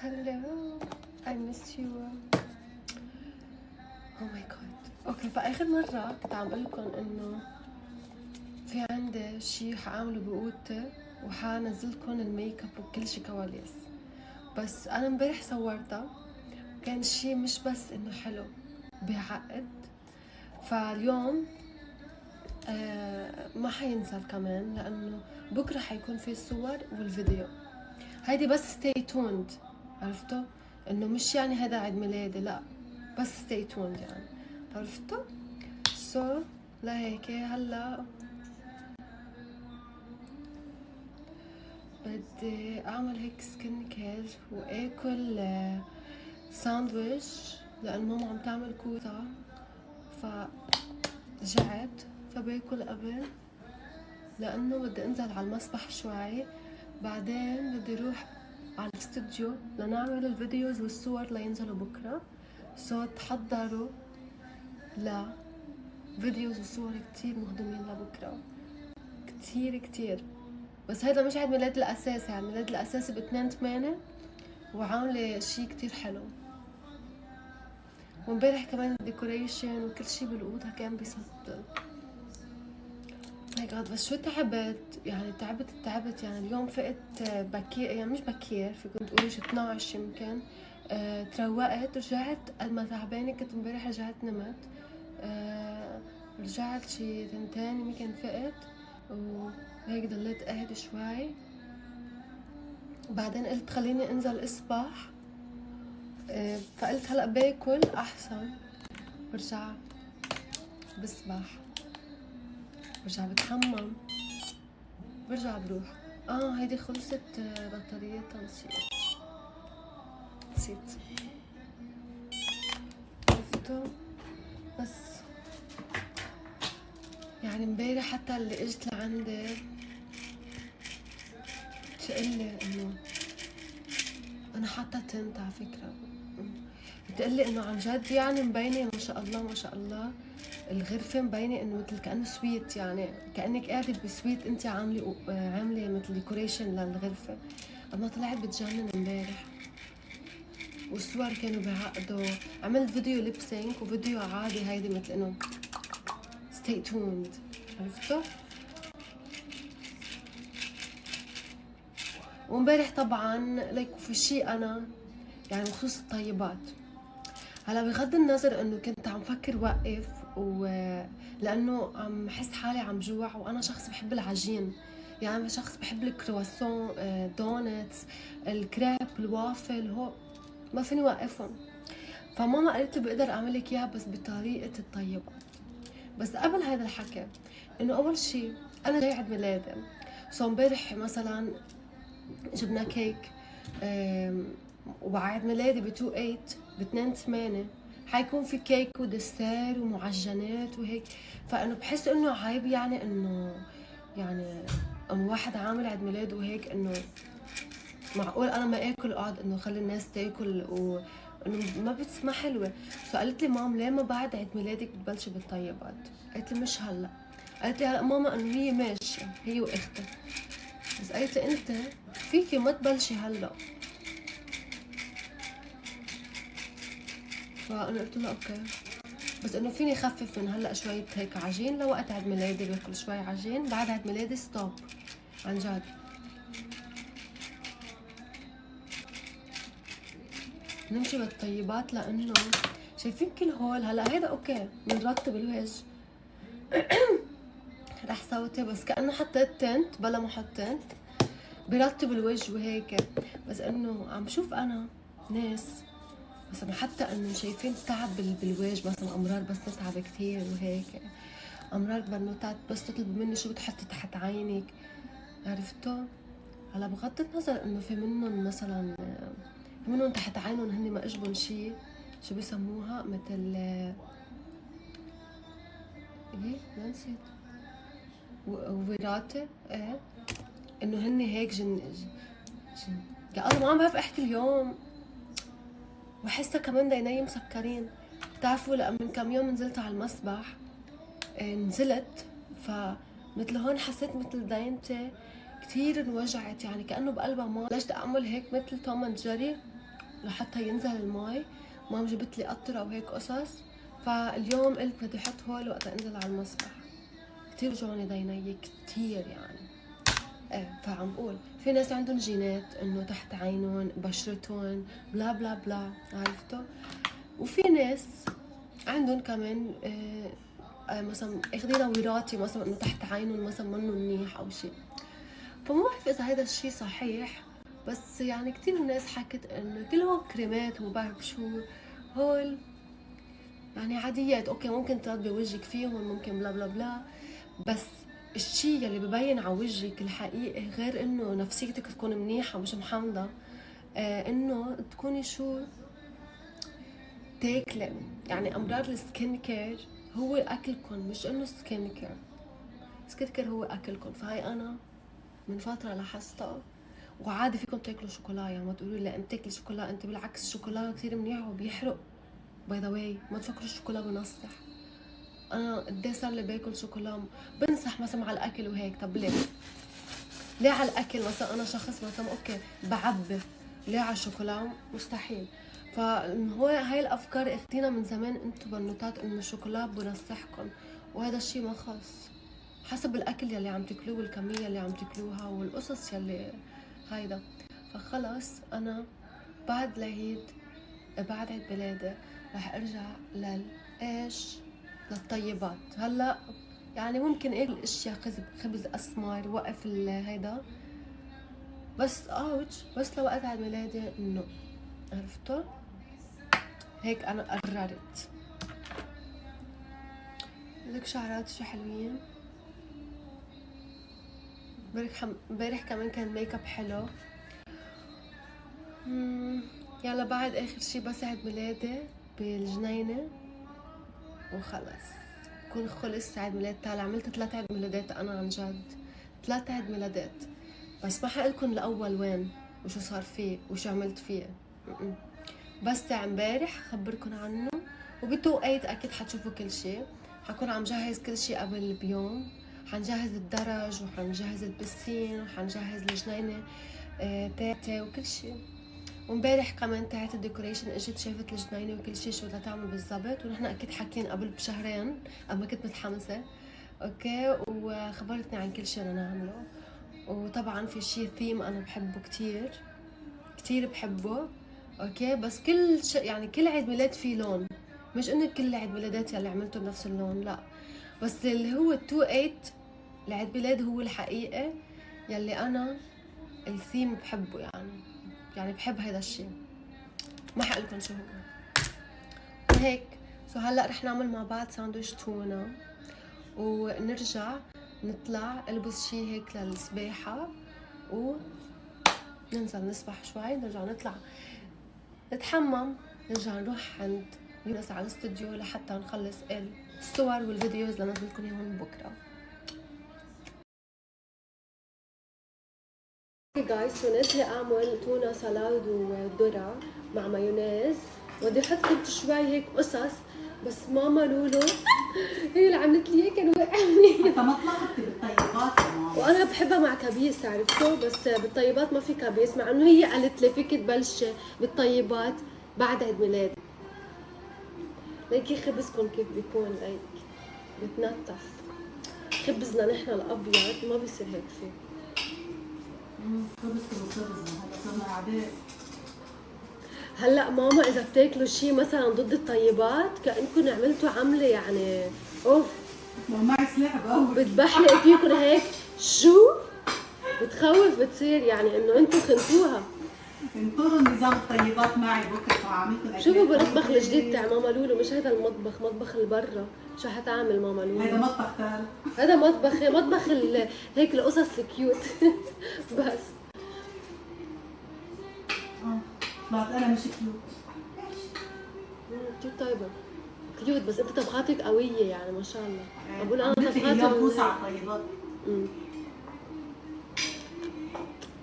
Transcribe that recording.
Hello, I miss you. Oh my god. اوكي، فاخر مرة كنت عم قلكن انه في عندي شي حاعمله بأوضتي وحانزلكن الميك اب وكل شي كواليس، بس انا امبارح صورتها كان شي مش بس انه حلو، بيعقد. فاليوم ما حينزل كمان لانه بكره حيكون في الصور والفيديو. هيدي بس stay tuned، عرفتوا؟ انه مش يعني هذا عيد ميلادي، لا، بس stay tuned يعني، عرفتوا؟ لهيك هلا بدي اعمل هيك سكين كير واكل ساندويش لان ماما عم تعمل كوتا، فجعت فباكل قبل لانه بدي انزل على المسبح شوي، بعدين بدي اروح على الاستوديو لنعمل الفيديوز والصور لينزلوا بكره. تحضروا لفيديوز وصور كتير مهضومين لبكره، كتير كتير. بس هذا مش عيد ميلاد الاساسي، عيد ميلاد الاساسي ب2/8 وعامله شي كتير حلو. وامبارح كمان الديكوريشن وكل شي بالاوضه كان بيسطل. ماي جاد، بس شو تعبت يعني، تعبت يعني. اليوم فقت بكير، يعني مش بكير، في كنت تقولي شي 12 يمكن. تروقت رجعت قد ما تعبانه كنت امبارح، رجعت نمت. رجعت شي 2 يمكن فقت وهيك ضليت قاعدة شوي. بعدين قلت خليني انزل اسبح، فقلت هلا باكل احسن برجع بسبح، برجع بتحمم، برجع بروح. هيدي خلصت بطاريتها، نسيت عرفتوا. بس يعني امبارح حتى اللي اجت لعندي تقلي انه انا حاطه تنت على فكره، بتقلي انه عن جد يعني مبينه ما شاء الله ما شاء الله، الغرفه مبينه انه مثل كانه سويت، يعني كانك قاعده بسويت انت عامله مثل ديكوريشن للغرفه. اما طلعت بتجنن امبارح، والصور كانوا بيعقدوا. عملت فيديو ليبسينك وفيديو عادي، هيدي مثل انه stay tuned، عرفتوا؟ وامبارح طبعا ليك في شيء انا يعني بخصوص الطيبات. هلا بغض النظر انه كنت عم فكر وقف لانه عم حس حالي عم جوع، وانا شخص بحب العجين، يعني شخص بحب الكرواسون، دونتس، الكريب، الوافل، هو ما فيني وقفهم. فماما قالت لي بقدر اعمل لك اياها بس بطريقه الطيبات. بس قبل هذا الحكي انه اول شيء انا جاي عيد ميلادي، امبارح مثلا جبنا كيك، وبعيد ميلادي ب2/8 حيكون في كيك ودسير ومعجنات وهيك. فانه بحس انه عيب يعني انه يعني واحد عامل عيد ميلاد وهيك، انه معقول انا ما اكل اقعد انه خلي الناس تاكل انه ما بتسمع حلوه. فقالت لي مام ليه ما بعد عيد ميلادك بتبلشي بالطيبات؟ قالت لي مش هلا. قالت لي هلا ماما انه هي ماشيه هي واختها، بس قالت لي انت فيكي ما تبلشي هلا. فانا قلت لها اوكي، بس انه فيني خفف من هلا شويه هيك عجين لوقت عيد ميلادي، باكل شوي عجين، بعد عيد ميلادي ستوب عن جد. نمشي بالطيبات لانه شايفين كل هول. هلا هيدا اوكي بنرطب الوجه رح صوتي، بس كانه حطيت تنت بلا ما احط تنت، برطب الوجه وهيك. بس انه عم شوف انا ناس مثلا حتى انه شايفين تعب بالوجه، مثلا امرار بس نتعب كثير وهيك، امرار بنوتات بس تطلبوا مني شو بتحطي تحت عينك، عرفتوا؟ هلا بغض النظر انه في منهم مثلا في منهم تحت عينهم هن ما اجبن شي، شو بيسموها مثل ايه نسيت، وراثة، ايه انه هن هيك جن. يا الله ما عم بعرف احكي اليوم، وحسها كمان ديني مسكرين. بتعرفوا من كم يوم نزلت على المسبح، نزلت فمثل هون حسيت مثل دينتي كتير انوجعت، يعني كأنه بقلبها ما بلشت اعمل هيك مثل توم اند جيري، لحتى ينزل المي. مام جبت لي قطرة وهيك قصص، فاليوم قلت بدي احط هول وقت انزل على المسبح. كتير وجعوني ديني كتير يعني. ايه، فعم بقول في ناس عندهم جينات انه تحت عينهم بشرتهم بلا بلا بلا، عرفتوا؟ وفي ناس عندهم كمان مثلا اخذينها وراثي، مثلا انه تحت عينهم مثلا منه منيح او شيء. فما بعرف اذا هذا الشيء صحيح، بس يعني كتير ناس حكت انه كل هول كريمات وما بعرف شو هول يعني عاديات، اوكي ممكن ترطبي وجهك فيهم، ممكن بلا بلا بلا، بس الشيء يلي ببين على وجهك الحقيقي غير انه نفسيتك تكون منيحة مش محمضة، انه تكوني شو تاكلي. يعني امراض السكين كير هو اكلكم، مش انه سكين كير. سكين كير هو اكلكم. فهي انا من فترة لاحظتها. وعادي فيكم تاكلوا شوكولا، يعني ما تقولوا لا انت تاكلي شوكولا، انت بالعكس الشوكولا كثير منيح وبيحرق. باي ذا واي ما تفكروا الشوكولا بنصح. انا قد صار لي باكل شوكولا بنصح مثلا على الاكل وهيك. طب ليه على الاكل؟ مثلا انا شخص مثلا اوكي بعبي، ليه على الشوكولا؟ مستحيل. فهو هاي الافكار اخدينا من زمان انتو بنوتات انه الشوكولا بنصحكم، وهذا الشيء ما خاص. حسب الاكل يلي عم تاكلوه والكميه اللي عم تاكلوها والقصص يلي هيدا. فخلص انا بعد العيد، بعد عيد ميلادي رح ارجع ايش، للطيبات. هلا يعني ممكن اكل اشياء خبز اسمر وقف هيدا، بس اوتش، بس لوقت عيد ميلادي انه، عرفتوا؟ هيك انا قررت. لك شعرات شو حلوين. امبارح كمان كان ميك اب حلو. يلا بعد اخر شي بس عيد ميلادي بالجنينة وخلص كون خلص عيد ميلاد تالي. عملت 3 عيد ميلادات انا عن جد، 3 عيد ميلادات، بس ما حقلكن الاول وين وشو صار فيه وشو عملت فيه. بس تاع امبارح خبركن عنه، وبالتوقيت اكيد حتشوفوا كل شي. حكون عم جهز كل شي قبل بيوم، حنجهز الدرج وحنجهز البسين وحنجهز الجنينة تاعتي وكل شي. وامبارح كمان تاعت الديكوريشن اجت شافت الجنينة وكل شي شو بدها تعمل بالضبط، ونحن اكيد حاكين قبل بشهرين اما كنت متحمسة. اوكي، وخبرتني عن كل شي انا نعمله. وطبعا في شي ثيم انا بحبه كتير كتير بحبه. اوكي، بس كل يعني كل عيد ميلاد فيه لون، مش انه كل عيد ميلادات يلي عملته بنفس اللون، لا، بس اللي هو 28 العيد ميلاد هو الحقيقي يلي انا الثيم بحبه. يعني بحب هذا الشيء، ما حقلكم شو هو. هيك هلا رح نعمل مع بعض ساندويش تونة، ونرجع نطلع البس شي هيك للسباحة، وننزل نسبح شوي، نرجع نطلع نتحمم، نرجع نروح عند يونس على الاستوديو لحتى نخلص الصور والفيديوز لنزلكم اياهم بكره. جايز سو نازله اعمل تونه سلاد وذره مع مايونيز، بدي احط كنت شوي هيك قصص، بس ماما لولو هي اللي عملت لي هيك وقعني. حتى ما طلعتي بالطيبات يا ماما. وانا بحبها مع كبيس، عرفتوا؟ بس بالطيبات ما في كبيس، مع انه هي قالت لي فيك تبلشي بالطيبات بعد عيد ميلادي. ليكي خبزكم كيف بيكون، ليك بتنطف. خبزنا نحن الابيض ما بيصير هيك فيه. خبزنا هلا صرنا اعداء. هلا ماما اذا بتاكلوا شيء مثلا ضد الطيبات كانكم عملتوا عمله يعني اوف، ما معي سلاح بقوي بتبحلق فيكم هيك شو بتخوف، بتصير يعني انه انتم خنتوها. انطروا نظام الطيبات معي بكره وعاملكم. شوفوا بالمطبخ الجديد تاع ماما لولو، مش هذا المطبخ، مطبخ البرا شو حتعمل ماما لولو. هذا مطبخ ثالث، هذا مطبخ هيك القصص الكيوت. بس طلعت انا مش كيوت. كيوت طيبه كيوت، بس انت طبخاتك قويه يعني ما شاء الله. يعني اقول انا طبخاتي طبخاتي بوسع على الطيبات.